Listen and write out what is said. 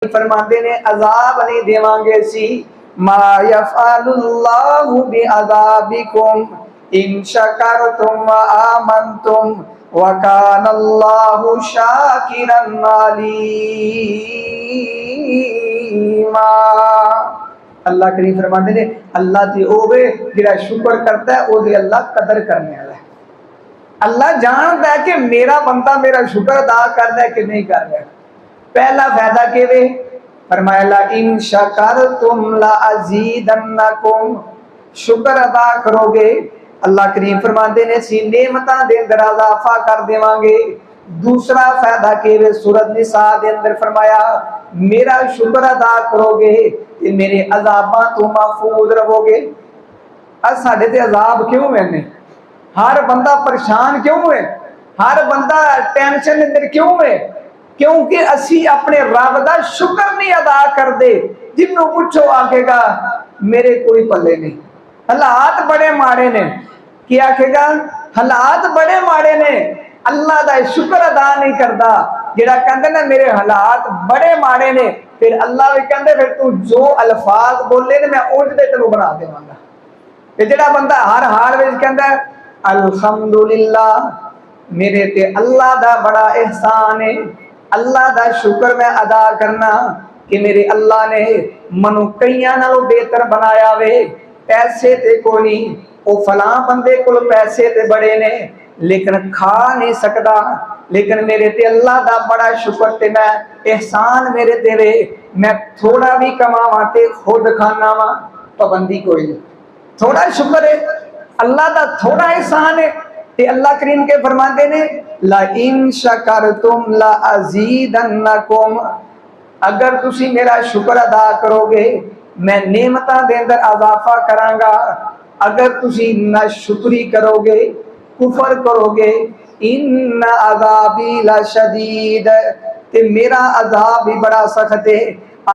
फरमाते ने अजाब नहीं देवांगे सी मा यफ़अलुल्लाहु बि अज़ाबिकुम इन शकरतुम व आमनतुम व कानल्लाहु शाकिरन अलीमा। अल्लाह करीम फरमाते ने अल्लाह ते ओवे जिहड़ा शुक्र करता है ओदी अल्लाह कदर करने वाला है। अल्लाह जानता है कि मेरा बंदा मेरा शुक्र अदा करता है कि नहीं कर रहा। पहला फायदा के वे फरमाया इन शकरतुम ला अज़ीदन्नकुम, शुक्र अदा करोगे अल्लाह करीम फरमाते ने सी नेमतां दे अंदर इजाफा कर देवांगे। दूसरा फायदा के वे सूरत निसा दे अंदर फरमाया मेरा शुक्र अदा करोगे ते मेरे अजाबां तो महफूज रहोगे। अज साडे ते अजाब क्यों है? हर बंदा परेशान क्यों है? हर बंदा टेंशन अंदर क्यों है? क्योंकि असी अपने रब का शुक्र नहीं अदा करते। जिन्हों पूछो आखेगा मेरे कोई पल्ले नहीं, हालात बड़े माड़े ने। क्या आखेगा? हालात बड़े माड़े ने, अल्लाह का शुक्र अदा नहीं करता। जेड़ा कहते ना मेरे हालात बड़े माड़े ने, फिर अल्लाह भी कहते फिर तू जो अल्फाज बोले ने मैं उंज दे तेनू बना देवांगा। जेड़ा बंदा हर हाल में कहता है अल्हम्दुलिल्लाह मेरे ते अल्लाह दा बड़ा एहसान है, अल्लाह दा शुक्र मैं अदा करना कि मेरे अल्लाह ने मनु कईयां नालों बेहतर बनाया वे। पैसे ते कोई नहीं, वो फलां बंदे कोल पैसे ते बड़े ने लेकिन खा नहीं सकता, लेकिन मेरे ते अल्लाह दा बड़ा शुक्र ते मैं एहसान मेरे ते वे। मैं थोड़ा भी कमावां ते खुद खाना वा, पाबंदी कोई नहीं। थोड़ा शुक्र है, अल्लाह का थोड़ा एहसान है। ते अल्लाह करीम के फरमाते ने ला इन शकरतुम ला अज़ीदन्नकुम, अगर तुसी मेरा शुक्र अदा करोगे मैं नेमतां दे अंदर इजाफा करांगा। अगर तुसी नाशुक्री करोगे कुफर करोगे इन अज़ाबी ला शदीद, ते मेरा अजाब भी बड़ा सख्त है।